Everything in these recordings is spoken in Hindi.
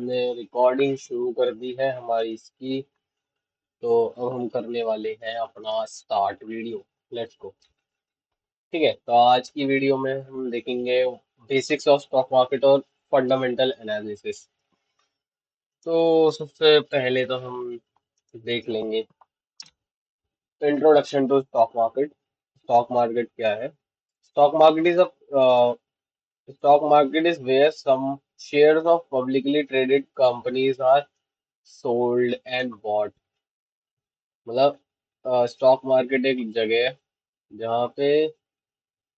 हमने रिकॉर्डिंग शुरू कर दी है हमारी इसकी। तो अब हम करने वाले हैं अपना स्टार्ट वीडियो। Let's go. ठीक है, तो आज की वीडियो में हम देखेंगे बेसिक्स ऑफ स्टॉक मार्केट और फंडामेंटल एनालिसिस। तो सबसे पहले तो हम देख लेंगे introduction to stock market. Stock market क्या है? Stock market is a stock market is where some shares of publicly traded companies are sold and bought। मतलब स्टॉक मार्केट एक जगह है जहाँ पे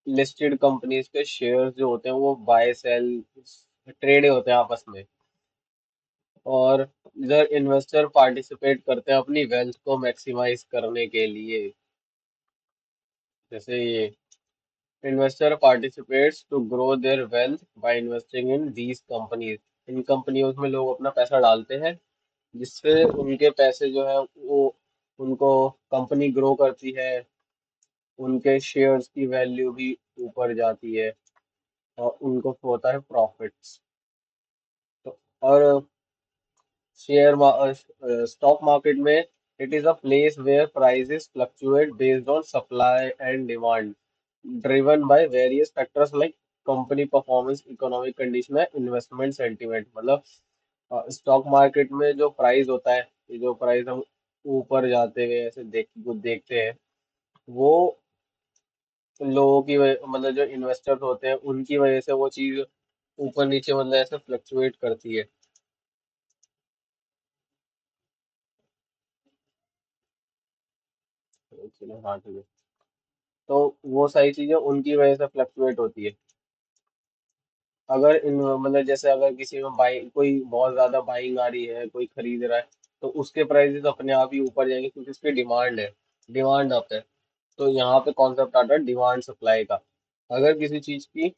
लिस्टेड कंपनीज के शेयर्स जो होते हैं वो बाय सेल ट्रेड होते हैं आपस में। और इधर इन्वेस्टर पार्टिसिपेट करते हैं अपनी वेल्थ को मैक्सिमाइज करने के लिए। जैसे ये investor participates to grow their wealth by investing in these companies. इन कंपनियों में लोग अपना पैसा डालते हैं जिससे उनके पैसे जो है वो उनको कंपनी ग्रो करती है, उनके शेयर्स की वैल्यू भी ऊपर जाती है और उनको होता है प्रॉफिट्स। तो और स्टॉक मार्केट में it is a place where prices fluctuate based on supply and demand driven by various factors like company performance, economic condition है, इन्वेस्टमेंट सेंटीमेंट। मतलब स्टॉक मार्केट में जो प्राइस होता है, ये जो प्राइस हम ऊपर जाते हुए ऐसे देखते हैं, वो लोगों की मतलब जो इन्वेस्टर्स होते हैं उनकी वजह से वो चीज ऊपर नीचे मतलब ऐसे फ्लक्चुएट करती है। चलो हाँ ठीक है। तो वो सारी चीजें उनकी वजह से फ्लक्चुएट होती है। अगर इन मतलब जैसे अगर किसी में बाई कोई बहुत ज्यादा बाइंग आ रही है, कोई खरीद रहा है, तो उसके प्राइसेस अपने आप ही ऊपर जाएंगे क्योंकि उसकी डिमांड है। डिमांड आता है। तो यहाँ पे कॉन्सेप्ट आता है डिमांड सप्लाई का। अगर किसी चीज की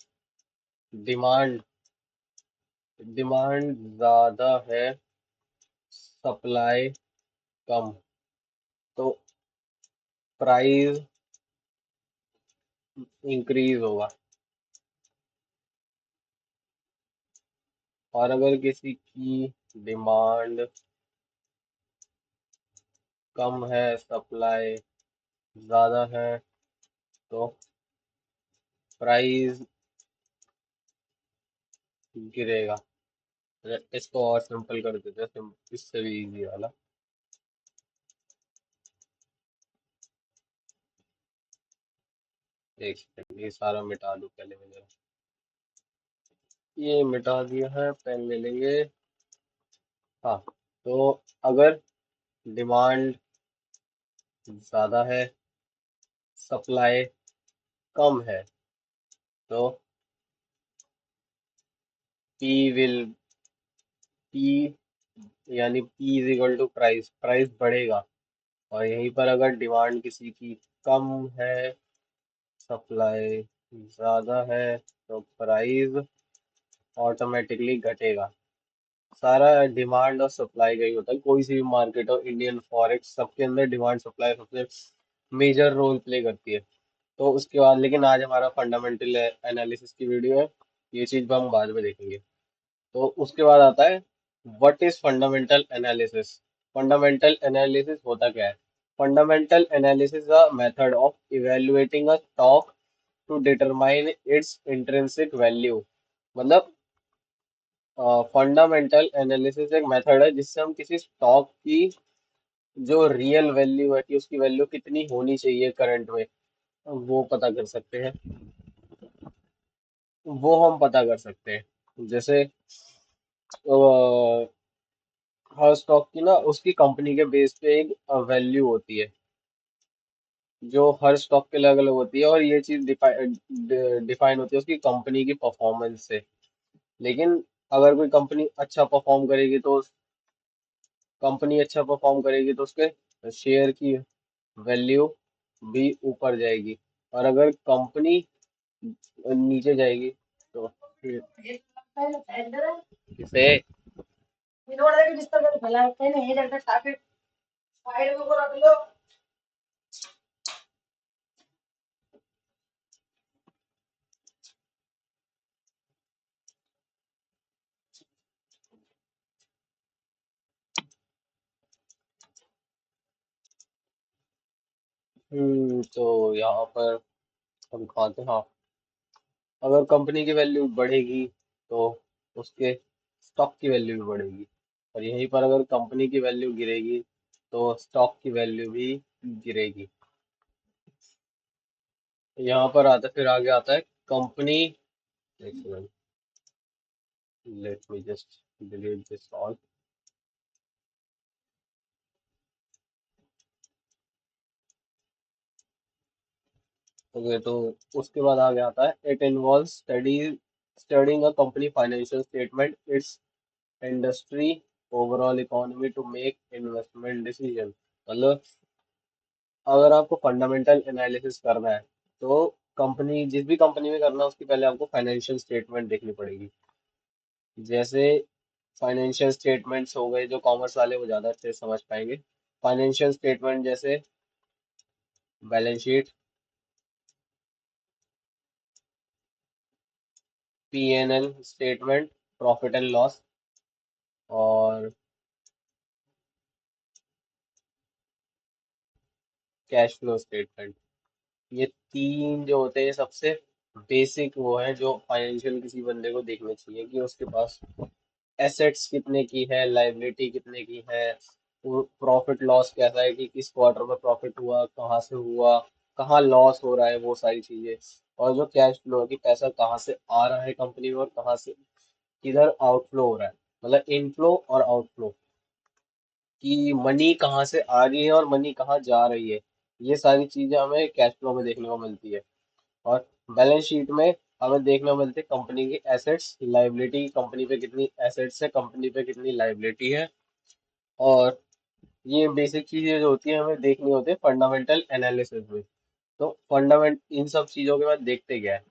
डिमांड डिमांड ज्यादा है, सप्लाई कम, तो प्राइस इंक्रीज होगा। और अगर किसी की डिमांड कम है, सप्लाई ज्यादा है, तो प्राइस गिरेगा। इसको और सिंपल कर देते हैं, इससे भी इजी वाला। एक सेकंड, ये सारा मिटा दूं पहले मैं जरा। ये मिटा दिया है, पेन ले लेंगे। हाँ, तो अगर डिमांड ज्यादा है, सप्लाई कम है, तो पी विल पी यानी P is equal to price, price बढ़ेगा। और यहीं पर अगर डिमांड किसी की कम है, सप्लाई ज्यादा है, तो प्राइस ऑटोमेटिकली घटेगा। सारा डिमांड और सप्लाई का ही होता है, कोई सी भी मार्केट हो, इंडियन फॉरेक्स, सबके अंदर डिमांड सप्लाई सबसे मेजर रोल प्ले करती है। तो उसके बाद लेकिन आज हमारा फंडामेंटल एनालिसिस की वीडियो है, ये चीज हम बाद में देखेंगे। तो उसके बाद आता है what is fundamental analysis. Fundamental analysis होता क्या है? Fundamental analysis a method of evaluating a stock to determine its intrinsic value. मतलब फंडामेंटल एनालिसिस एक मेथड है जिससे हम किसी स्टॉक की जो रियल वैल्यू है कि उसकी वैल्यू कितनी होनी चाहिए करंट में, वो पता कर सकते हैं। वो हम पता कर सकते हैं। जैसे हर स्टॉक की ना उसकी कंपनी के बेस पे एक वैल्यू होती है जो हर स्टॉक के लिए अलग अलग होती है, और ये चीज डिफाइन होती है उसकी कंपनी की परफॉर्मेंस से। लेकिन अगर कोई कंपनी अच्छा परफॉर्म करेगी तो उसके शेयर की वैल्यू भी ऊपर जाएगी। और अगर कंपनी नीचे जाएगी तो फिर किसे तो यहाँ पर हम खाते हैं, हाँ, अगर कंपनी की वैल्यू बढ़ेगी तो उसके स्टॉक की वैल्यू भी बढ़ेगी, और यहीं पर अगर कंपनी की वैल्यू गिरेगी तो स्टॉक की वैल्यू भी गिरेगी। यहाँ पर आता फिर आगे आता है company, let me just delete this all. Okay, तो उसके बाद आगे आता है it involve studying a company financial statement, its industry, overall economy to make investment decision. मतलब अगर आपको फंडामेंटल एनालिसिस करना है तो कंपनी, जिस भी कंपनी में करना है उसकी पहले आपको फाइनेंशियल स्टेटमेंट देखनी पड़ेगी। जैसे फाइनेंशियल स्टेटमेंट्स हो गए, जो कॉमर्स वाले वो ज़्यादा अच्छे से समझ पाएंगे। फाइनेंशियल स्टेटमेंट जैसे balance sheet, PNL statement, profit and loss, और कैश फ्लो स्टेटमेंट। ये तीन जो होते हैं सबसे बेसिक वो है जो फाइनेंशियल किसी बंदे को देखने चाहिए, कि उसके पास एसेट्स कितने की है, लाइबिलिटी कितने की है, प्रॉफिट लॉस कैसा है, कि किस क्वार्टर में प्रॉफिट हुआ, कहाँ से हुआ, कहाँ लॉस हो रहा है, वो सारी चीजें। और जो कैश फ्लो है कि पैसा कहाँ से आ रहा है कंपनी में और कहाँ से किधर आउटफ्लो हो रहा है, मतलब इनफ्लो और आउटफ्लो, कि मनी कहाँ से आ रही है और मनी कहाँ जा रही है। ये सारी चीजें हमें कैश फ्लो में देखने को मिलती है। और बैलेंस शीट में हमें देखने को मिलती है कंपनी की एसेट्स, लाइबिलिटी, कंपनी पे कितनी एसेट्स है, कंपनी पे कितनी लाइबिलिटी है। और ये बेसिक चीजें जो होती है हमें देखनी होती है फंडामेंटल एनालिसिस में। तो फंडामेंट इन सब चीजों के बाद देखते क्या है,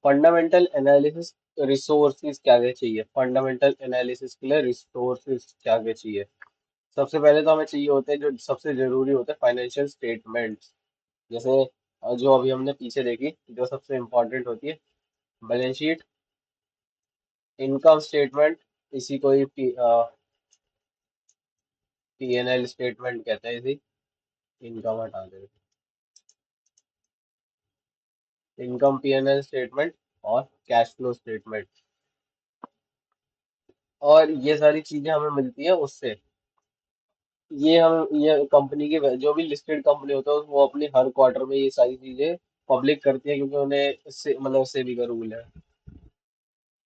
फंडामेंटल एनालिसिस, रिसोर्सेज क्या क्या चाहिए, फंडामेंटल एनालिसिस के लिए रिसोर्सेज क्या क्या चाहिए। सबसे पहले तो हमें चाहिए होते हैं, जो सबसे जरूरी होते हैं, फाइनेंशियल स्टेटमेंट्स। जैसे जो अभी हमने पीछे देखी, जो सबसे इम्पोर्टेंट होती है, बैलेंस शीट, इनकम स्टेटमेंट, इसी को ही पीएनएल स्टेटमेंट कहते हैं, इसी इनकम हटा देते हैं, इनकम पीएनएल स्टेटमेंट और कैश फ्लो स्टेटमेंट। और ये सारी चीजें हमें मिलती है उससे, ये कंपनी की जो भी लिस्टेड कंपनी होता है वो अपनी हर क्वार्टर में ये सारी चीजें पब्लिक करती है, क्योंकि उन्हें इससे मतलब सेबी का रूल है।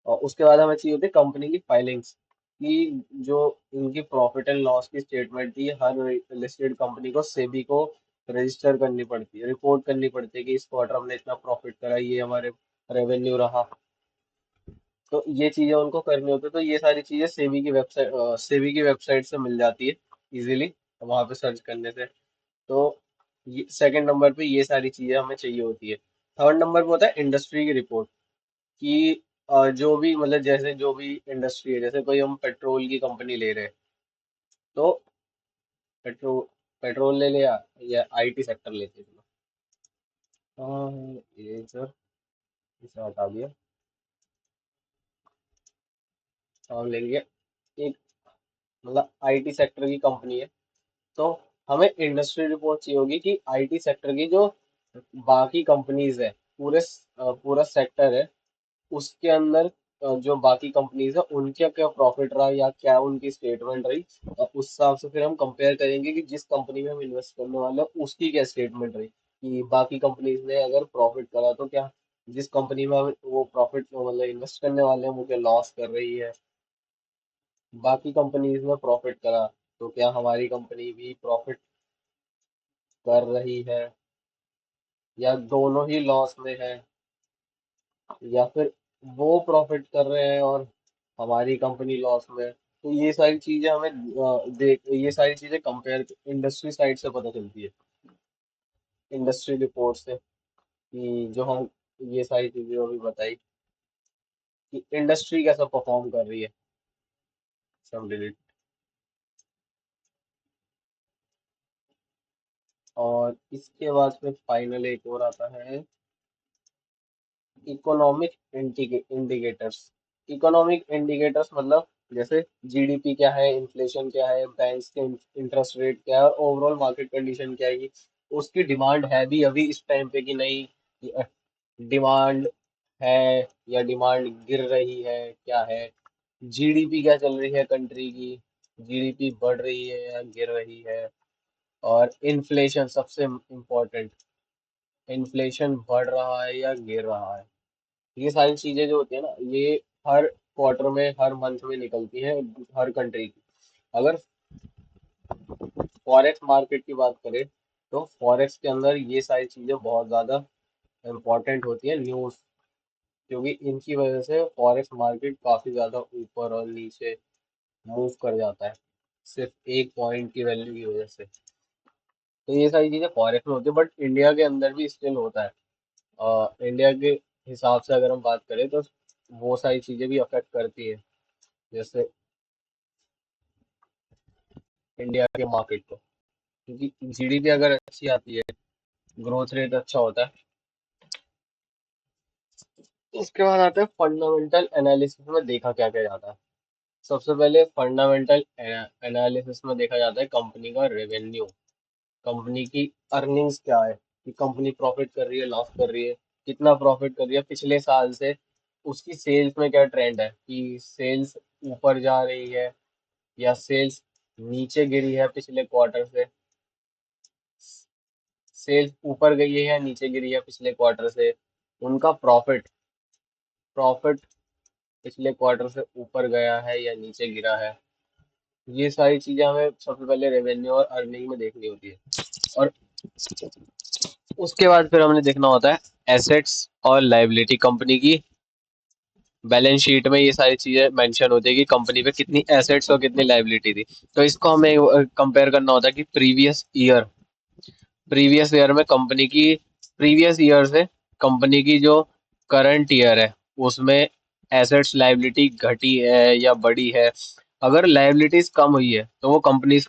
और उसके बाद हमें चाहिए होती है कंपनी की फाइलिंग्स, कि जो इनकी प्रॉफिट एंड लॉस की स्टेटमेंट थी, हर लिस्टेड कंपनी को सेबी को रजिस्टर करनी पड़ती है, रिपोर्ट करनी पड़ती है कि इस क्वार्टर हमने इतना प्रॉफिट करा, ये हमारे रेवेन्यू रहा। तो ये चीजें उनको करनी होती है, तो ये सारी चीजें सेबी की वेबसाइट से मिल जाती है इजीली, वहां पे सर्च करने से। तो ये सेकंड नंबर पे ये सारी चीजें हमें चाहिए होती है। थर्ड नंबर पे होता है इंडस्ट्री की रिपोर्ट, कि जो भी मतलब जैसे जो भी इंडस्ट्री है, जैसे कोई हम पेट्रोल की कंपनी ले रहे हैं, तो पेट्रोल पेट्रोल ले लिया, या आईटी सेक्टर लेते हैं। हाँ, ये सर, इसे हटा दिया। हम लेंगे एक, मतलब आईटी सेक्टर की कंपनी है, तो हमें इंडस्ट्री रिपोर्ट चाहिए होगी कि आईटी सेक्टर की जो बाकी कंपनीज है, पूरा सेक्टर है, उसके अंदर जो बाकी कंपनीज है उनका क्या प्रॉफिट रहा या क्या उनकी स्टेटमेंट रही। और उस हिसाब से फिर हम कंपेयर करेंगे कि जिस कंपनी में हम इन्वेस्ट करने वाले हैं उसकी क्या स्टेटमेंट रही, कि बाकी कंपनीज ने अगर प्रॉफिट करा तो क्या जिस कंपनी में हम वो प्रॉफिट मतलब इन्वेस्ट करने वाले हैं वो क्या लॉस कर रही है। बाकी कंपनीज में प्रॉफिट करा तो क्या हमारी कंपनी भी प्रॉफिट कर रही है, या दोनों ही लॉस में है, या फिर वो प्रॉफिट कर रहे हैं और हमारी कंपनी लॉस में है। तो ये सारी चीजें हमें देख ये सारी चीजें कंपेयर इंडस्ट्री साइड से पता चलती है, इंडस्ट्री रिपोर्ट से, कि जो हम ये सारी चीजें अभी बताई कि इंडस्ट्री कैसा परफॉर्म कर रही है। सब डिलीट। और इसके बाद फिर फाइनल एक और आता है, इकोनॉमिक इंडिकेटर्स। इकोनॉमिक इंडिकेटर्स मतलब जैसे जीडीपी क्या है, इन्फ्लेशन क्या है, बैंक्स के इंटरेस्ट रेट क्या है, और ओवरऑल मार्केट कंडीशन क्या है, उसकी डिमांड है भी अभी इस टाइम पे कि नहीं, डिमांड है या डिमांड गिर रही है, क्या है, जीडीपी क्या चल रही है कंट्री की, जीडीपी बढ़ रही है या गिर रही है, और इन्फ्लेशन सबसे इम्पोर्टेंट, इन्फ्लेशन बढ़ रहा है या गिर रहा है। ये सारी चीजें जो होती है ना, ये हर क्वार्टर में, हर मंथ में निकलती है हर कंट्री की। अगर फॉरेक्स मार्केट की बात करें तो फॉरेक्स के अंदर ये सारी चीजें बहुत ज्यादा इम्पोर्टेंट होती है न्यूज, क्योंकि इनकी वजह से फॉरेक्स मार्केट काफी ज्यादा ऊपर और नीचे मूव कर जाता है, सिर्फ एक पॉइंट की वैल्यू की वजह से। तो ये सारी चीजें फॉरेक्स में होती है, बट इंडिया के अंदर भी स्टिल होता है। इंडिया के हिसाब से अगर हम बात करें तो वो सारी चीजें भी अफेक्ट करती है, जैसे इंडिया के मार्केट को, क्योंकि जीडीपी अगर अच्छी आती है, ग्रोथ रेट अच्छा होता है। उसके बाद आता है फंडामेंटल एनालिसिस में देखा क्या क्या जाता है। सबसे पहले फंडामेंटल एनालिसिस में देखा जाता है कंपनी का रेवेन्यू, कंपनी की अर्निंग्स क्या है, कि कंपनी प्रॉफिट कर रही है, लॉस कर रही है, कितना प्रॉफिट कर रही है पिछले साल से, उसकी सेल्स में क्या ट्रेंड है, कि सेल्स ऊपर जा रही है या सेल्स नीचे गिरी है पिछले क्वार्टर से, सेल्स ऊपर गई है या नीचे गिरी है पिछले क्वार्टर से, उनका प्रॉफिट प्रॉफिट पिछले क्वार्टर से ऊपर गया है या नीचे गिरा है। ये सारी चीजें हमें सबसे पहले रेवेन्यू और अर्निंग में देखनी होती है। और उसके बाद फिर हमने देखना होता है एसेट्स और लायबिलिटी कंपनी की। बैलेंस शीट में ये सारी चीजें मेंशन होती है कि कंपनी पे कितनी एसेट्स और कितनी लायबिलिटी थी। तो इसको हमें कंपेयर करना होता है कि प्रीवियस ईयर में कंपनी की, प्रीवियस ईयर से कंपनी की जो करंट ईयर है उसमें एसेट्स लायबिलिटी घटी है या बढ़ी है। अगर लायबिलिटीज कम हुई है तो वो कंपनीज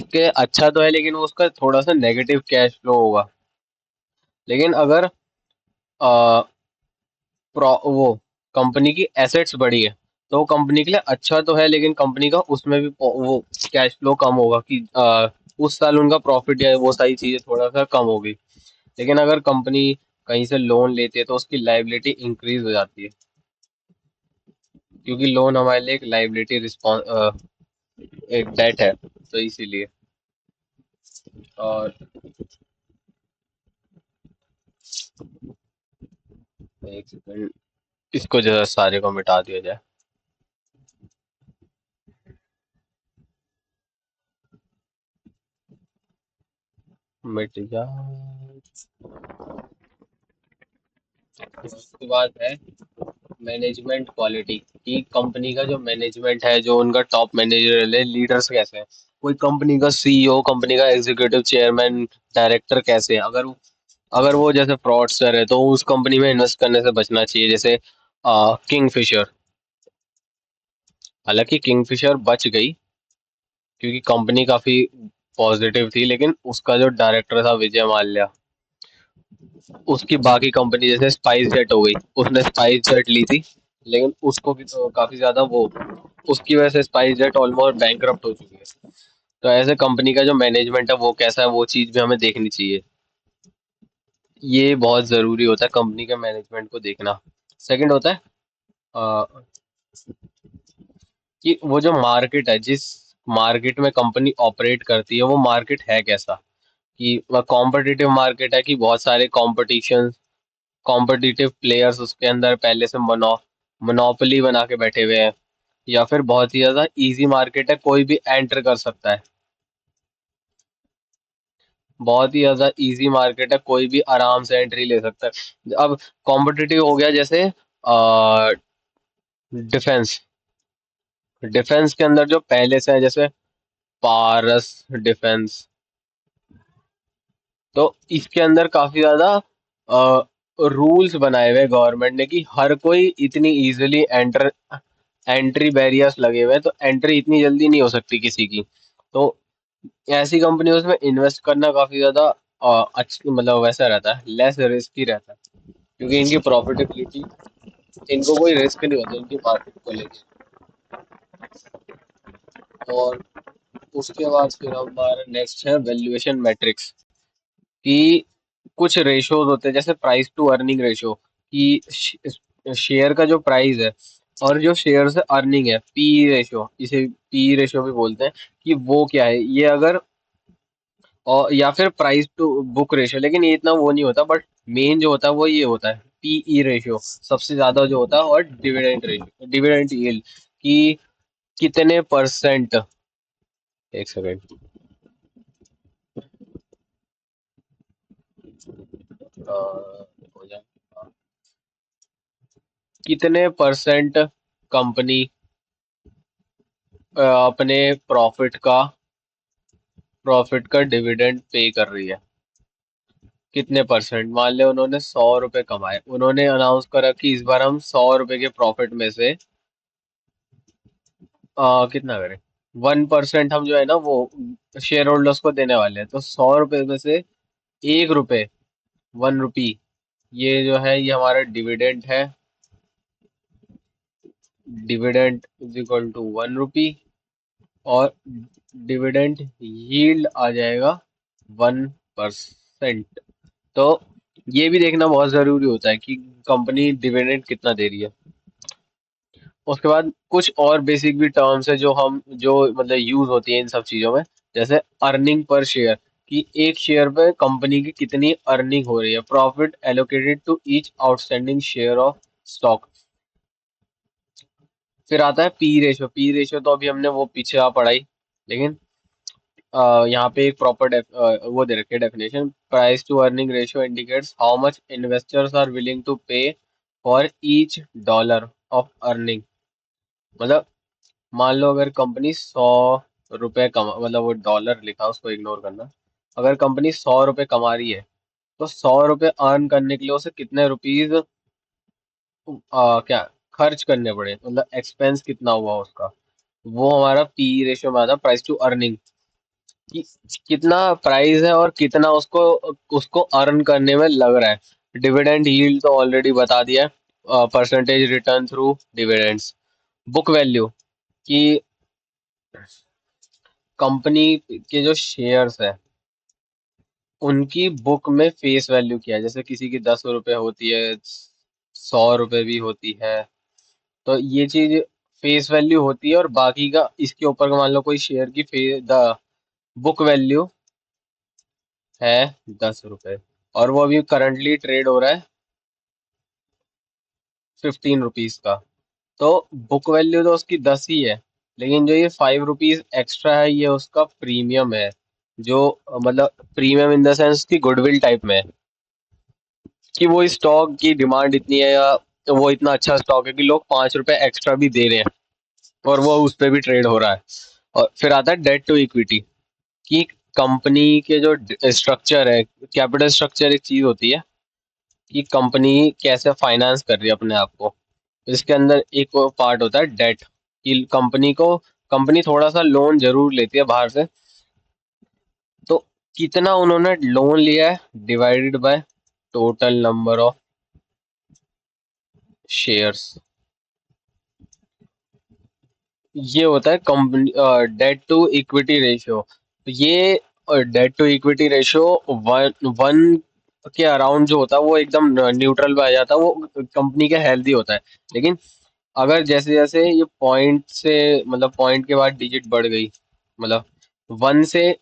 के अच्छा तो है, लेकिन वो उसका थोड़ा सा नेगेटिव कैश फ्लो होगा। लेकिन अगर वो कंपनी की एसेट्स बढ़ी है तो वो कंपनी के लिए अच्छा तो है, लेकिन कंपनी का उसमें भी वो कैश फ्लो कम होगा, कि उस साल उनका प्रॉफिट या वो सारी चीजें थोड़ा सा कम होगी। लेकिन अगर कंपनी कहीं से लोन लेती है तो उसकी लाइबिलिटी इंक्रीज हो जाती है, क्योंकि लोन हमारे लिए एक लाइबिलिटी रिस्पॉन्स, एक डेट है, तो इसीलिए। और एक सेकंड, इसको जरा सारे को मिटा दिया जाए। मिट जा। उसके बाद है मैनेजमेंट क्वालिटी, कि कंपनी का जो मैनेजमेंट है, जो उनका टॉप मैनेजर है, लीडर्स कैसे हैं। कोई कंपनी का सीईओ, कंपनी का एग्जीक्यूटिव चेयरमैन, डायरेक्टर कैसे हैं। अगर वो जैसे फ्रॉडस्टर है तो उस कंपनी में इन्वेस्ट करने से बचना चाहिए, जैसे किंगफिशर। हालांकि किंगफिशर बच गई क्योंकि कंपनी काफी पॉजिटिव थी, लेकिन उसका जो डायरेक्टर था विजय माल्या, उसकी बाकी कंपनी जैसे स्पाइस जेट हो गई, उसने स्पाइस जेट ली थी, लेकिन उसको भी तो काफी ज्यादा वो, उसकी वजह से स्पाइस जेट ऑलमोस्ट बैंकरप्ट हो चुकी है। तो ऐसे कंपनी का जो मैनेजमेंट है वो कैसा है, वो चीज भी हमें देखनी चाहिए। ये बहुत जरूरी होता है कंपनी के मैनेजमेंट को देखना। सेकंड होता है अ, कि वो जो मार्केट है, जिस मार्केट में कंपनी ऑपरेट करती है, वो मार्केट है कैसा, कि वह कॉम्पिटिटिव मार्केट है, कि बहुत सारे कॉम्पिटिटिव प्लेयर्स उसके अंदर पहले से मोनोपोली बना के बैठे हुए हैं, या फिर बहुत ही ज्यादा इजी मार्केट है, कोई भी एंटर कर सकता है। बहुत ही ज्यादा इजी मार्केट है, कोई भी आराम से एंट्री ले सकता है। अब कॉम्पिटिटिव हो गया जैसे डिफेंस, डिफेंस के अंदर जो पहले से है, जैसे पारस डिफेंस, तो इसके अंदर काफी ज्यादा रूल्स बनाए हुए गवर्नमेंट ने, कि हर कोई इतनी इजीली एंट्री बैरियर्स लगे हुए हैं, तो एंट्री इतनी जल्दी नहीं हो सकती किसी की। तो ऐसी कंपनियों में इन्वेस्ट करना काफी ज्यादा अच्छा, मतलब वैसा रहता है, लेस रिस्की रहता है, क्योंकि इनकी प्रॉफिटेबिलिटी, इनको कोई रिस्क नहीं होता इनकी मार्केट को लेके। और उसके बाद फिर हमारा नेक्स्ट है वैल्यूएशन मैट्रिक्स, कि कुछ रेशोज होते हैं जैसे प्राइस टू अर्निंग रेशो, कि शेयर का जो प्राइस है और जो शेयर से अर्निंग है, पी रेशो, इसे पी रेशो भी बोलते हैं, कि वो क्या है ये, अगर और या फिर प्राइस टू बुक रेशियो, लेकिन ये इतना वो नहीं होता, बट मेन जो होता है वो ये होता है पीई रेशियो सबसे ज्यादा जो होता है, और डिविडेंड रेशियो, डिविडेंड यील्ड, कि कितने परसेंट, एक सेकेंड, हो जाए, कितने परसेंट कंपनी अपने प्रॉफिट का डिविडेंड पे कर रही है, कितने परसेंट। मान ले उन्होंने 100 रुपए कमाए, उन्होंने अनाउंस करा कि इस बार हम 100 रुपए के प्रॉफिट में से कितना करें, 1% हम जो है ना वो शेयर होल्डर्स को देने वाले हैं, तो 100 रुपए में से 1 रुपए, 1 रुपी, ये जो है ये हमारा डिविडेंड है, डिविडेंड इज इक्वल टू 1 रुपी, और डिविडेंड यील्ड आ जाएगा 1%। तो ये भी देखना बहुत जरूरी होता है कि कंपनी डिविडेंड कितना दे रही है। उसके बाद कुछ और बेसिक भी टर्म्स है जो हम जो मतलब यूज होती है इन सब चीजों में, जैसे अर्निंग पर शेयर, कि एक शेयर पे कंपनी की कितनी अर्निंग हो रही है, profit allocated to each outstanding share of stock. फिर आता है पी रेशो, पी रेशो तो अभी हमने वो पीछे आ पढ़ाई, लेकिन यहाँ पे एक प्रॉपर वो दे रखी है definition, price to earning ratio indicates how much investors are willing to pay for each dollar of earning. मतलब मान लो अगर कंपनी 100 रुपए कमा, मतलब वो डॉलर लिखा उसको इग्नोर करना, अगर कंपनी 100 रुपए कमा रही है, तो 100 रुपए अर्न करने के लिए उसे कितने रुपीज क्या खर्च करने पड़े, मतलब एक्सपेंस कितना हुआ उसका, वो हमारा पी रेशियो में आता है, प्राइस टू अर्निंग, कि कितना प्राइस है और कितना उसको उसको अर्न करने में लग रहा है। डिविडेंड यील्ड तो ऑलरेडी बता दिया है, percentage return through dividends. Book value, कि कंपनी के जो शेयर्स है उनकी बुक में फेस वैल्यू क्या है, जैसे किसी की 10 रुपए होती है, 100 रुपए भी होती है, तो ये चीज फेस वैल्यू होती है, और बाकी का इसके ऊपर का मान लो कोई शेयर की द बुक वैल्यू है 10 रुपए, और वो अभी करंटली ट्रेड हो रहा है 15 रुपीज का, तो बुक वैल्यू तो उसकी 10 ही है, लेकिन जो ये 5 रुपीज एक्स्ट्रा है ये उसका प्रीमियम है, जो मतलब प्रीमियम इन द सेंस की गुडविल टाइप में है, कि वो स्टॉक की डिमांड इतनी है, या वो इतना अच्छा स्टॉक है कि लोग 5 रुपए एक्स्ट्रा भी दे रहे हैं, और वो उस पर भी ट्रेड हो रहा है। और फिर आता है डेट टू इक्विटी, कि कंपनी के जो स्ट्रक्चर है, कैपिटल स्ट्रक्चर एक चीज होती है कि कंपनी कैसे फाइनेंस कर रही है अपने आप को। इसके अंदर एक पार्ट होता है डेट, कि कंपनी थोड़ा सा लोन जरूर लेती है बाहर से, तो कितना उन्होंने लोन लिया है divided by total number of shares, ये होता है company debt to equity ratio. तो ये debt to equity ratio one one के अराउंड जो होता है वो एकदम न्यूट्रल पे आ जाता है, वो कंपनी का हेल्दी होता है। लेकिन अगर जैसे जैसे ये पॉइंट से, मतलब पॉइंट के बाद डिजिट बढ़ गई, मतलब 1 से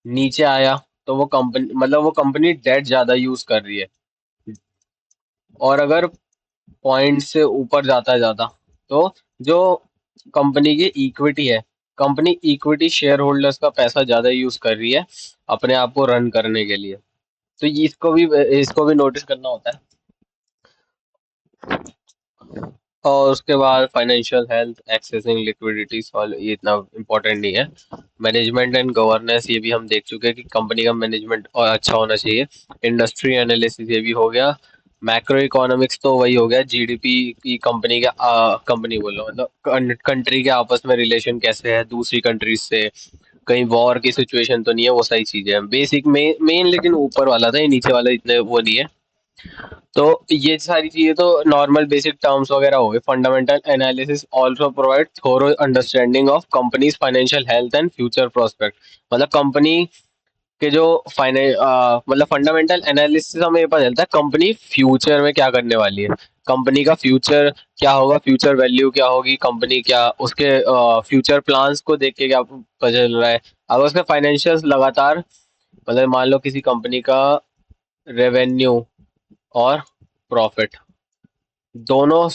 नीचे आया, तो वो कंपनी, मतलब वो कंपनी डेट ज्यादा यूज कर रही है, और अगर पॉइंट से ऊपर जाता है ज्यादा, तो जो कंपनी की इक्विटी है, कंपनी इक्विटी शेयर होल्डर्स का पैसा ज्यादा यूज कर रही है अपने आप को रन करने के लिए। तो इसको भी नोटिस करना होता है। और उसके बाद financial health, accessing liquidity, solve, ये इतना इम्पोर्टेंट नहीं है। मैनेजमेंट एंड गवर्नेंस, ये भी हम देख चुके हैं कि कंपनी का मैनेजमेंट और अच्छा होना चाहिए। इंडस्ट्री एनालिसिस, ये भी हो गया। मैक्रो इकोनॉमिक्स तो वही हो गया, जीडीपी की कंपनी का कंपनी बोलो मतलब कंट्री के आपस में रिलेशन कैसे है दूसरी कंट्रीज से, कहीं वॉर की सिचुएशन तो नहीं है, वो सारी चीजें हैं बेसिक में मेन, लेकिन ऊपर वाला था, ये नीचे वाला इतने वो नहीं है। तो ये सारी चीजें तो नॉर्मल बेसिक टर्म्स वगैरह हो गए। Fundamental analysis also provide thorough understanding of company's financial health and future prospect. मतलब कंपनी के जो मतलब फंडामेंटल एनालिसिस हमें ये पता चलता है कंपनी फ्यूचर में क्या करने वाली है, कंपनी का फ्यूचर क्या होगा, फ्यूचर वैल्यू क्या होगी, कंपनी क्या उसके फ्यूचर प्लान्स को देख के क्या पता चल रहा है। अगर उसके फाइनेंशियल्स लगातार, मतलब मान लो किसी कंपनी का रेवेन्यू और प्रॉफिट दोनों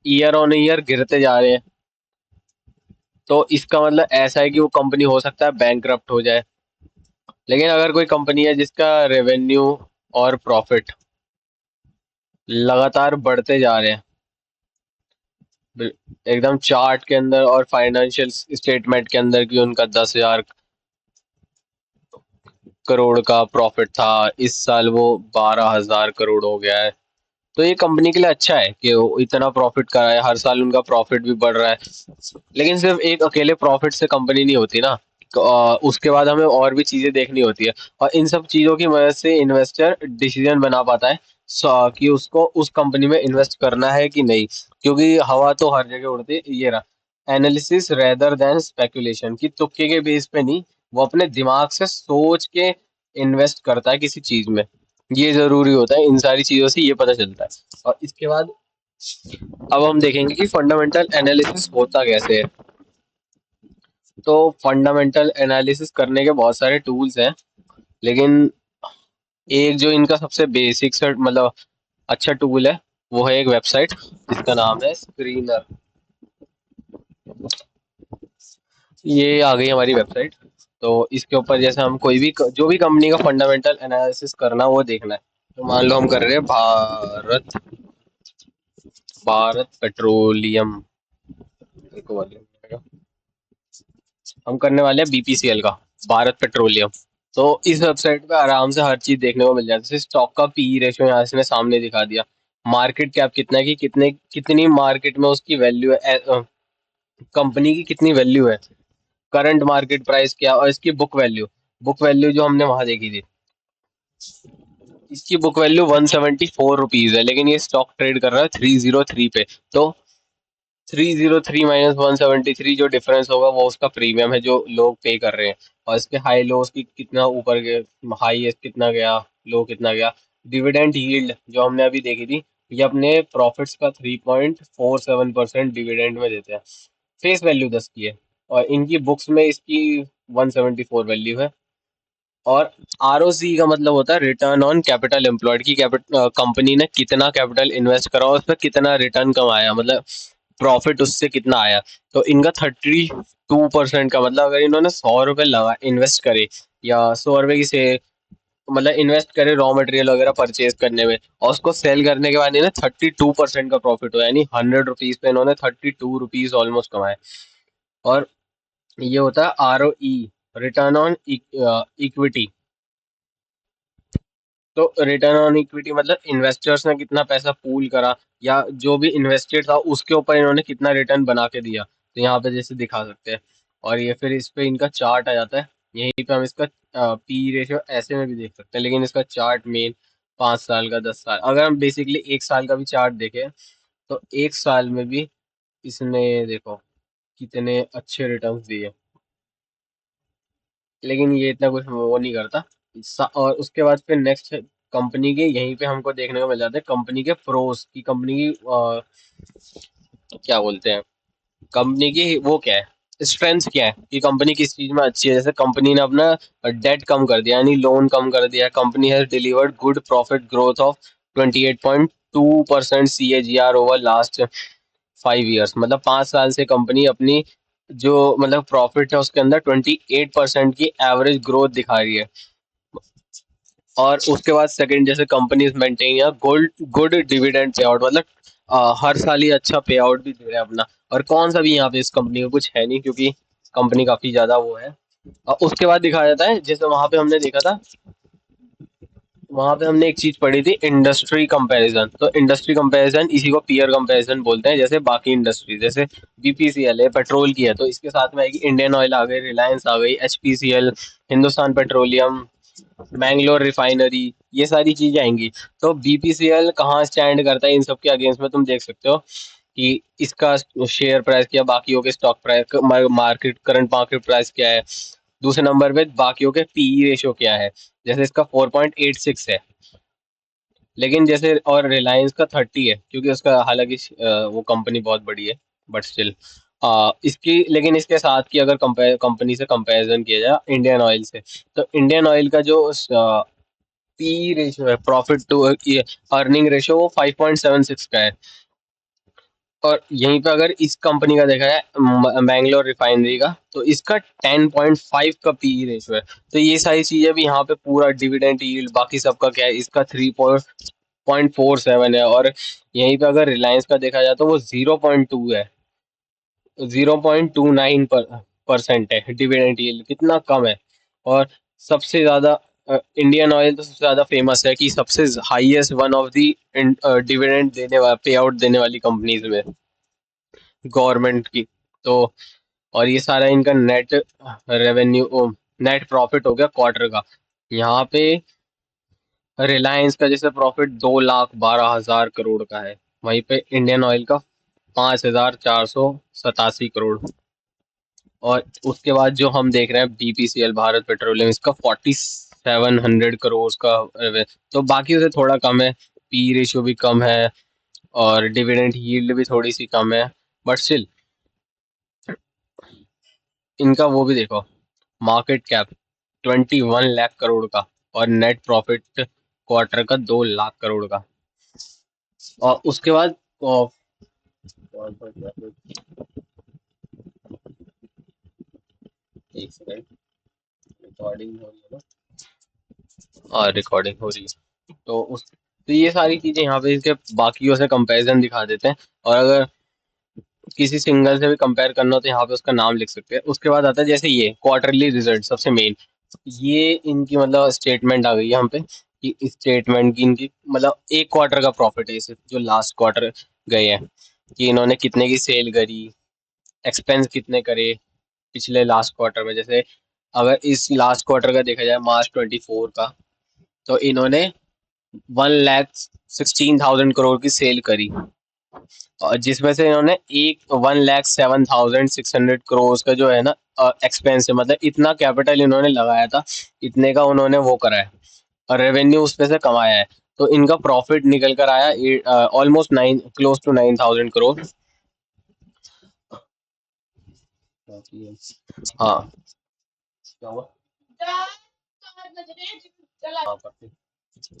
ईयर ऑन ईयर गिरते जा रहे हैं, तो इसका मतलब ऐसा है कि वो कंपनी हो सकता है बैंकरप्ट हो जाए। लेकिन अगर कोई कंपनी है जिसका रेवेन्यू और प्रॉफिट लगातार बढ़ते जा रहे हैं, एकदम चार्ट के अंदर और फाइनेंशियल स्टेटमेंट के अंदर कि उनका 10,000 करोड़ का प्रॉफिट था, इस साल वो 12,000 करोड़ हो गया है, तो ये कंपनी के लिए अच्छा है कि वो इतना प्रॉफिट कर रहा है, हर साल उनका प्रॉफिट भी बढ़ रहा है। लेकिन सिर्फ एक अकेले प्रॉफिट से कंपनी नहीं होती ना, उसके बाद हमें और भी चीजें देखनी होती है, और इन सब चीजों की मदद से इन्वेस्टर डिसीजन बना पाता है कि उसको उस कंपनी में इन्वेस्ट करना है कि नहीं। क्योंकि हवा तो हर जगह उड़ती है। ये रहा एनालिसिस रेदर देन स्पेकुलेशन, की तुक्के के बेस पे नहीं, वो अपने दिमाग से सोच के इन्वेस्ट करता है किसी चीज में। ये जरूरी होता है, इन सारी चीजों से ये पता चलता है। और इसके बाद अब हम देखेंगे कि फंडामेंटल एनालिसिस होता कैसे है। तो फंडामेंटल एनालिसिस करने के बहुत सारे टूल्स हैं, लेकिन एक जो इनका सबसे बेसिक से मतलब अच्छा टूल है, वो है एक वेबसाइट जिसका नाम है स्क्रीनर। ये आ गई हमारी वेबसाइट। तो इसके ऊपर जैसे हम कोई भी जो भी कंपनी का फंडामेंटल एनालिसिस करना वो देखना है। तो मान लो हम कर रहे हैं भारत भारत पेट्रोलियम, हम करने वाले हैं बीपीसीएल का, भारत पेट्रोलियम। तो इस वेबसाइट पे आराम से हर चीज देखने को मिल जाती है। जैसे स्टॉक का पी रेशियो यहाँ इसने सामने दिखा दिया, मार्केट कैप कितना है कि कितनी मार्केट में उसकी वैल्यू है, कंपनी की कितनी वैल्यू है, करंट मार्केट प्राइस क्या, और इसकी बुक वैल्यू जो हमने वहां देखी थी, इसकी बुक वैल्यू 174 रुपीज है, लेकिन ये स्टॉक ट्रेड कर रहा है 303 पे। तो 303 माइनस 173, जो डिफरेंस होगा वो उसका प्रीमियम है जो लोग पे कर रहे हैं। और इसके हाई लोस की कितना ऊपर गए, हाईएस्ट कितना गया, लो कितना गया। डिविडेंड यील्ड जो हमने अभी देखी थी, ये अपने प्रॉफिट्स का 3.47% डिविडेंड में देते हैं। फेस वैल्यू 10 की है, और इनकी बुक्स में इसकी 174 वैल्यू है। और आरओसी का मतलब होता है रिटर्न ऑन कैपिटल एम्प्लॉयड, की कंपनी ने कितना कैपिटल इन्वेस्ट करा और उस पर कितना रिटर्न कमाया, मतलब प्रॉफिट उससे कितना आया। तो इनका 32% का मतलब, अगर इन्होंने 100 रुपये लगा इन्वेस्ट करे, या 100 रुपये की से मतलब इन्वेस्ट करे रॉ मटेरियल वगैरह परचेज करने में, और उसको सेल करने के बाद इन्हें 32% का प्रॉफिट हुआ, यानी 100 रुपीज पे इन्होंने 32 रुपीज ऑलमोस्ट कमाए। और ये होता है आरओई, रिटर्न ऑन इक्विटी। तो रिटर्न ऑन इक्विटी मतलब इन्वेस्टर्स ने कितना पैसा पूल करा, या जो भी इन्वेस्टेड था उसके ऊपर इन्होंने कितना रिटर्न बना के दिया। तो यहाँ पे जैसे दिखा सकते हैं, और ये फिर इस पे इनका चार्ट आ जाता है। यहीं पे हम इसका पी रेशियो ऐसे में भी देख सकते हैं, लेकिन इसका चार्ट मेन 5 साल का, 10 साल, अगर हम बेसिकली एक साल का भी चार्ट देखें, तो एक साल में भी इसने देखो कितने अच्छे रिटर्न्स दिए। लेकिन ये इतना कुछ वो नहीं करता। और उसके बाद फिर नेक्स्ट कंपनी के, यहीं पे हमको देखने को मिल जाता है कंपनी के प्रोस की, कंपनी की क्या बोलते हैं, कंपनी की वो क्या है, स्ट्रेंथ क्या है कि कंपनी किस चीज में अच्छी है। जैसे कंपनी ने अपना डेट कम कर दिया, यानी लोन कम कर दिया। Company has delivered good profit growth of 28.2% CAGR over last 5 years. मतलब 5 साल से कंपनी अपनी जो मतलब प्रॉफिट है उसके अंदर 28% की एवरेज ग्रोथ दिखा रही है। और उसके बाद सेकंड, जैसे कंपनी मेंटेन या good good dividend pay out, मतलब हर साल ही अच्छा पे आउट भी दे रहा है अपना। और कौन सा भी यहाँ पे इस कंपनी का कुछ है नहीं, क्योंकि कंपनी काफी ज्यादा वो है। और उसके बाद दिखाया जाता है, जैसे वहां पे हमने देखा था, वहां पे हमने एक चीज पढ़ी थी, इंडस्ट्री कंपैरिजन। तो इंडस्ट्री कंपैरिजन इसी को पीयर कंपैरिजन बोलते हैं। जैसे बाकी इंडस्ट्री, जैसे बीपीसीएल है पेट्रोल की है, तो इसके साथ में आएगी इंडियन ऑयल आ गई, रिलायंस आ गई, HPCL, Hindustan petroleum, Mangalore refinery, ये सारी चीजें आएंगी। तो बीपीसीएल कहाँ स्टैंड करता है इन सब के अगेंस्ट में, तुम देख सकते हो कि इसका शेयर प्राइस क्या, बाकियों के stock price, market current market price क्या है। दूसरे नंबर पे बाकियों के पीई रेशियो क्या है, जैसे इसका 4.86 है, लेकिन जैसे और रिलायंस का 30 है, क्योंकि उसका हालांकि वो कंपनी बहुत बड़ी है, बट स्टिल इसकी, लेकिन इसके साथ की अगर कंपनी से कंपैरिजन किया जाए इंडियन ऑयल से, तो इंडियन ऑयल का जो पी रेशियो है, प्रॉफिट टू अर्निंग रेशियो, वो 5.76 का है। और यहीं पे अगर इस कंपनी का देखा जाए, मैंगलोर रिफाइनरी का, तो इसका 10.5 का पी रेशियो है। तो ये सारी चीजें भी यहाँ पे पूरा डिविडेंड यील्ड बाकी सबका क्या है, इसका 3.47 है। और यहीं पे अगर रिलायंस का देखा जाए तो वो 0.2 है, 0.29 परसेंट है डिविडेंड यील्ड, कितना कम है। और सबसे ज्यादा इंडियन ऑयल तो सबसे ज्यादा फेमस है कि सबसे highest one of the dividend देने वाला, पे आउट देने वाली कंपनीज में गवर्नमेंट की। तो और ये सारा इनका नेट रेवेन्यू, नेट प्रॉफिट हो गया क्वार्टर का। यहाँ पे रिलायंस का जैसे प्रॉफिट 2,12,000 करोड़ का है, वहीं पे इंडियन ऑयल का 5,487 करोड़। और उसके बाद जो हम देख रहे हैं बीपीसीएल, भारत पेट्रोलियम, इसका 4,700 करोड़ का तो बाकी से थोड़ा कम है, पी रेशियो भी कम है, और डिविडेंड यील्ड भी थोड़ी सी कम है, बट स्टिल इनका वो भी देखो, मार्केट कैप 21 लाख करोड़ का, और नेट प्रॉफिट क्वार्टर का 2 लाख करोड़ का। और उसके बाद एक सेकंड, रिकॉर्डिंग हो रही है ना, हाँ रिकॉर्डिंग हो रही है। तो ये सारी चीजें यहाँ पे इसके बाकियों से कंपैरिजन दिखा देते हैं। और अगर किसी सिंगल से भी कंपेयर करना हो तो यहाँ पे उसका नाम लिख सकते हैं। उसके बाद आता है जैसे ये क्वार्टरली रिजल्ट, सबसे मेन ये इनकी मतलब स्टेटमेंट आ गई है हम पे, कि इस स्टेटमेंट की इनकी मतलब एक क्वार्टर का प्रॉफिट है, इसे जो लास्ट क्वार्टर गए हैं, कि इन्होंने कितने की सेल करी, एक्सपेंस कितने करे पिछले लास्ट क्वार्टर में। जैसे अगर इस लास्ट क्वार्टर का देखा जाए मार्च 24 का, तो इन्होंने 1,16,000 करोड़ की सेल करी, और जिसमें से इन्होंने 1,07,600 करोड़ का जो है ना एक्सपेंस है, मतलब इतना कैपिटल इन्होंने लगाया था, इतने का उन्होंने वो करा है, और रेवेन्यू उसमें से कमाया है। तो इनका प्रॉफिट निकल कर आया ऑलमोस्ट 9, क्लोज टू 9,000 करोड़। हाँ, क्या हुआ? हाँ,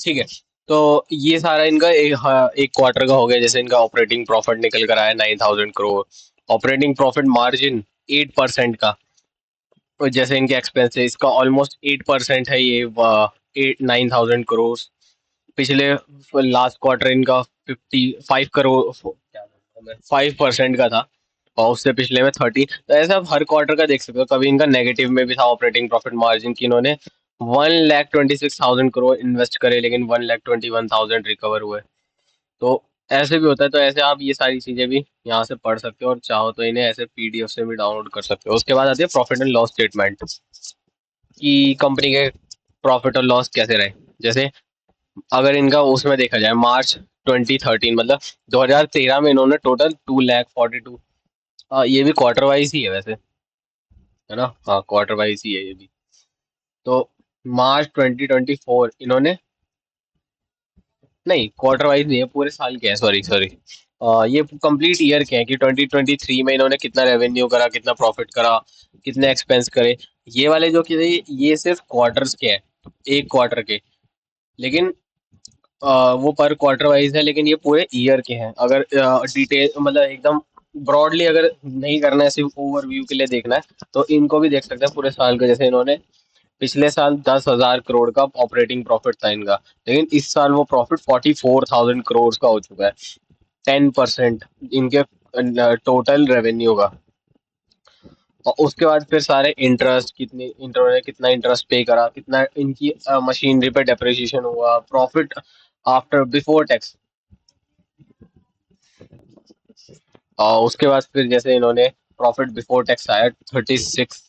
ठीक है। तो ये सारा इनका एक क्वार्टर का हो गया। जैसे इनका ऑपरेटिंग प्रॉफिट निकल कर आया 9,000 करोड़, ऑपरेटिंग प्रॉफिट मार्जिन 8% का। और जैसे इनके एक्सपेंस है, इसका ऑलमोस्ट 8% है ये, 9,000 करोड़। पिछले लास्ट क्वार्टर इनका 55 करोड़, 5% का था, और उससे पिछले में 30। तो ऐसा आप हर क्वार्टर का देख सकते हो, कभी इनका नेगेटिव में भी था ऑपरेटिंग प्रॉफिट मार्जिन, की इन्होंने 1,26,000 करोड़ इन्वेस्ट करे, लेकिन 1,21,000 रिकवर हुए। तो ऐसे भी होता है। तो ऐसे आप ये सारी चीजें भी यहाँ से पढ़ सकते हो, और चाहो तो इन्हें ऐसे पीडीएफ से भी डाउनलोड कर सकते हो। उसके बाद आती है प्रॉफिट एंड लॉस स्टेटमेंट, कि कंपनी के प्रॉफिट और लॉस कैसे रहे। जैसे अगर इनका उसमें देखा जाए मार्च 2013, मतलब 2013 में इन्होंने टोटल 2,42,000, ये भी क्वार्टर वाइज ही है वैसे, है ना, हाँ क्वार्टर वाइज ही है ये भी। तो मार्च 2024 इन्होंने, नहीं क्वार्टर वाइज नहीं है, पूरे साल के हैं, सॉरी सॉरी, ये कंप्लीट ईयर के हैं, कि 2023 में इन्होंने कितना रेवेन्यू करा, कितना प्रॉफिट करा, कितने एक्सपेंस करे। ये वाले जो कि ये सिर्फ क्वार्टर्स के हैं, एक क्वार्टर के। लेकिन वो पर क्वार्टर वाइज है, लेकिन ये पूरे ईयर के हैं। अगर डिटेल मतलब एकदम ब्रॉडली अगर नहीं करना है, सिर्फ ओवरव्यू के लिए देखना है, तो इनको भी देख सकते हैं पूरे साल का। जैसे इन्होंने पिछले साल 10,000 करोड़ का ऑपरेटिंग प्रॉफिट था इनका, लेकिन इस साल वो प्रॉफिट 44,000 करोड़ का हो चुका है, 10% इनके टोटल रेवेन्यू का। और उसके बाद फिर सारे इंटरेस्ट, कितनी इन्होंने कितना इंटरेस्ट पे करा, कितना इनकी मशीनरी पे डेप्रिसिएशन हुआ, प्रॉफिट आफ्टर बिफोर टैक्स। और उसके बाद फिर जैसे इन्होंने प्रॉफिट बिफोर टैक्स आया 36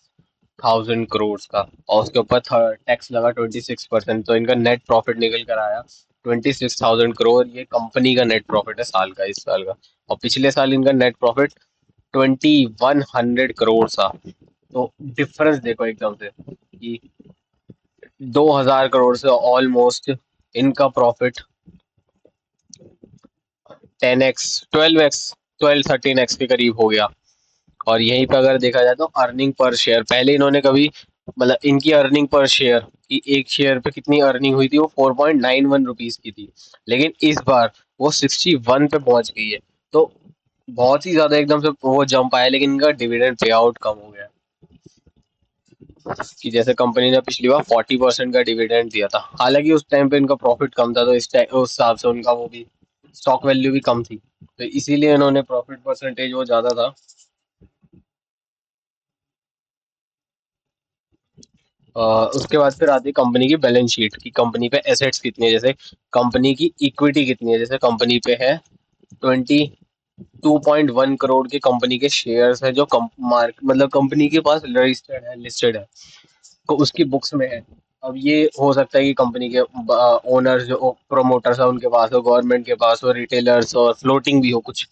1000 करोड़ का, और उसके ऊपर टैक्स लगा 26%, तो इनका नेट प्रॉफिट निकल कर आया 26,000 करोड़। ये कंपनी का नेट प्रॉफिट है साल का, इस साल का। और पिछले साल इनका नेट प्रॉफिट 2100 करोड़ था। तो डिफरेंस देखो एकदम से कि 2000 करोड़ से ऑलमोस्ट इनका प्रॉफिट 10x 12x 12-13x के करीब हो गया। और यहीं पे अगर देखा जाए तो अर्निंग पर शेयर, पहले इन्होंने कभी, मतलब इनकी अर्निंग पर शेयर की, एक शेयर पे कितनी अर्निंग हुई थी, वो 4.91 रुपीज की थी। लेकिन इस बार वो 61 पे पहुंच गई है। तो बहुत ही ज्यादा एकदम से वो जंप आया, लेकिन इनका डिविडेंड पे आउट कम हो गया। कि जैसे कंपनी ने पिछली बार 40% का डिविडेंड दिया था, हालांकि उस टाइम पे इनका प्रॉफिट कम था, तो उस हिसाब से उनका वो भी स्टॉक वैल्यू भी कम थी, तो इसीलिए इन्होंने प्रॉफिट परसेंटेज वो ज्यादा था। उसके बाद फिर आती है कंपनी की बैलेंस शीट, की कंपनी पे एसेट्स कितनी है, जैसे कंपनी की इक्विटी कितनी है। जैसे कंपनी पे है 22.1 करोड़ के कंपनी के शेयर्स है, जो मार्क मतलब कंपनी के पास रजिस्टर्ड है, लिस्टेड है, तो उसकी बुक्स में है। अब ये हो सकता है कि कंपनी के ओनर्स जो प्रोमोटर्स है उनके पास हो, गवर्नमेंट के पास हो, रिटेलर्स और फ्लोटिंग भी हो कुछ।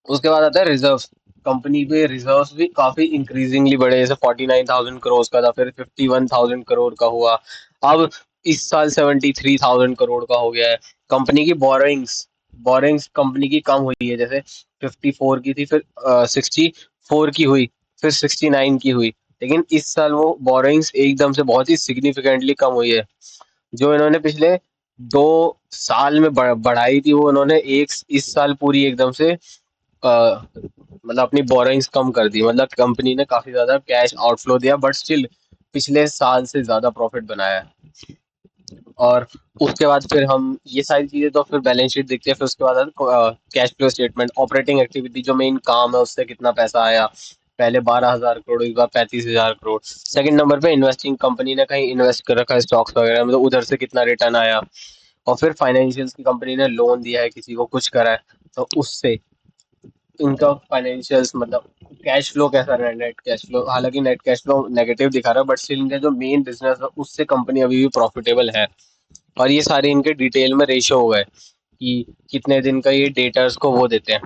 उसके बाद आता है रिजर्व। कंपनी पे रिजर्व्स भी काफी इंक्रीजिंगली बढ़े, जैसे 49,000 करोड़ का था, फिर 51,000 करोड़ का हुआ, अब इस साल 73,000 करोड़ का हो गया है। कंपनी की बोरोइंग्स कंपनी की कम हुई है, जैसे 54 की थी, फिर 64 की हुई, फिर 69 की हुई। लेकिन इस साल वो बोरोइंग्स एकदम से बहुत ही सिग्निफिकेंटली कम हुई है। जो इन्होंने पिछले 2 साल में बढ़ाई थी, वो इन्होंने एक इस साल पूरी एकदम से मतलब अपनी बोरोइंग्स कम कर दी। मतलब कंपनी ने काफी ज्यादा कैश आउटफ्लो दिया, बट स्टिल पिछले साल से ज्यादा प्रॉफिट बनाया है। और उसके बाद फिर हम ये सारी चीजें तो फिर बैलेंस शीट दिखती है, फिर उसके बाद cash flow statement, operating activity जो मेन काम है उससे कितना पैसा आया। पहले 12,000 करोड़, इस बार 35,000 करोड़। सेकंड नंबर पे इन्वेस्टिंग, कंपनी ने कहीं इन्वेस्ट कर रखा है स्टॉक्स वगैरह में, तो उधर से कितना रिटर्न आया। और फिर फाइनेंशियल्स की, कंपनी ने लोन दिया है, किसी को कुछ करा है, तो उससे इनका फाइनेंशियल्स, मतलब कैश फ्लो कैसा रहा है, नेट कैश फ्लो। हालांकि नेट कैश फ्लो नेगेटिव दिखा रहा है, बट स्टिल इनका जो मेन बिजनेस है उससे कंपनी अभी भी प्रॉफिटेबल है। और ये सारे इनके डिटेल में रेशो हो गए कि कितने दिन का ये डेटर्स को वो देते हैं,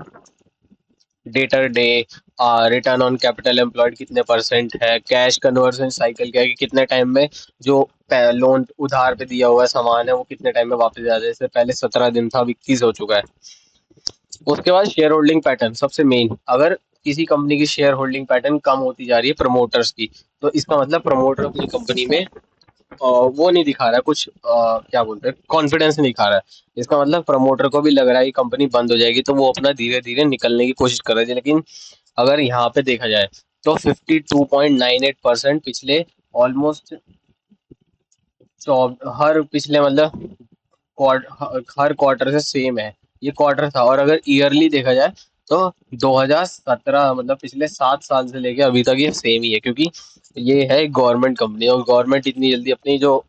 debtor day, return on capital employed कितने परसेंट है, कैश कन्वर्जन साइकिल क्या है, कि कितने टाइम में जो लोन उधार पे दिया हुआ सामान है वो कितने टाइम में वापस आ जाए। जैसे पहले 17 दिन था, अब 21 हो चुका है। उसके बाद शेयर होल्डिंग पैटर्न सबसे मेन, अगर किसी कंपनी की शेयर होल्डिंग पैटर्न कम होती जा रही है प्रमोटर्स की, तो इसका मतलब प्रमोटर अपनी कंपनी में वो नहीं दिखा रहा है कुछ, क्या बोलते हैं, कॉन्फिडेंस नहीं दिखा रहा है। इसका मतलब प्रमोटर को भी लग रहा है कि कंपनी बंद हो जाएगी, तो वो अपना धीरे धीरे निकलने की कोशिश कर रहे थे। लेकिन अगर यहाँ पे देखा जाए तो 52.98% पिछले ऑलमोस्ट हर पिछले मतलब हर क्वार्टर से सेम है। ये क्वार्टर था, और अगर ईयरली देखा जाए तो 2017, मतलब पिछले 7 साल से लेके अभी तक ये सेम ही है, क्योंकि ये है गवर्नमेंट कंपनी, और गवर्नमेंट इतनी जल्दी अपनी जो,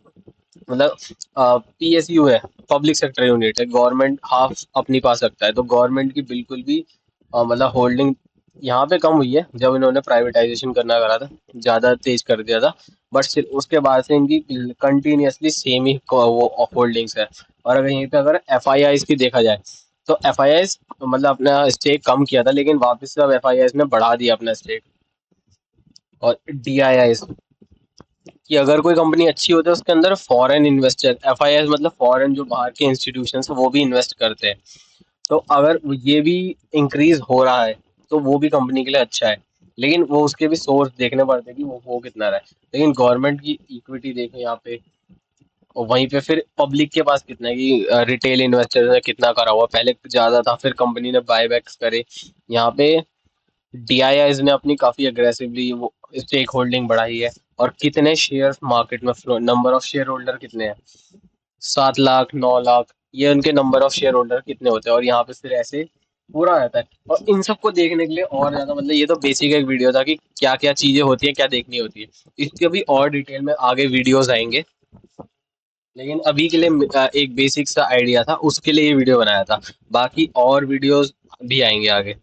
मतलब पीएसयू है, पब्लिक सेक्टर यूनिट है, गवर्नमेंट हाफ अपनी पा सकता है, तो गवर्नमेंट की बिल्कुल भी मतलब होल्डिंग यहाँ पे कम हुई है जब इन्होंने प्राइवेटाइजेशन करना करा था, ज्यादा तेज कर दिया था। बट स्टिल उसके बाद से इनकी कंटिन्यूअसली सेम ही वो होल्डिंग्स है। और अगर यहीं पे अगर एफ आई आईज की देखा जाए, तो एफ आई आईज मतलब अपना स्टेक कम किया था, लेकिन वापस से अब एफ आई आईज ने बढ़ा दिया अपना स्टेक। और डी आई आईज, कि अगर कोई कंपनी अच्छी होती है उसके अंदर foreign investor, F I eyes मतलब फॉरेन जो बाहर के इंस्टीट्यूशन है वो भी इन्वेस्ट करते हैं। तो अगर ये भी इंक्रीज हो रहा है तो वो भी कंपनी के लिए अच्छा है। लेकिन वो उसके भी सोर्स देखने पड़ते हैं कि वो कितना रहा है। लेकिन गवर्नमेंट की इक्विटी देखें यहाँ पे, और वहीं पे फिर पब्लिक के पास कितना है, कि रिटेल इन्वेस्टर ने कितना करा हुआ, पहले ज्यादा था, फिर कंपनी ने बाय बैक्स करे। यहाँ पे डीआईआईज ने अपनी काफी अग्रेसिवली वो स्टेक होल्डिंग बढ़ाई है। और कितने शेयर्स मार्केट में flow, number of share holder कितने हैं, 7 लाख 9 लाख, ये उनके नंबर ऑफ शेयर होल्डर कितने होते हैं। और यहाँ पे फिर ऐसे पूरा रहता है। और इन सबको देखने के लिए और ज्यादा, मतलब ये तो बेसिक एक वीडियो था कि क्या क्या चीजें होती है, क्या देखनी होती है। इसके भी और डिटेल में आगे वीडियोस आएंगे, लेकिन अभी के लिए एक बेसिक सा आइडिया था, उसके लिए ये वीडियो बनाया था। बाकी और वीडियोस भी आएंगे आगे।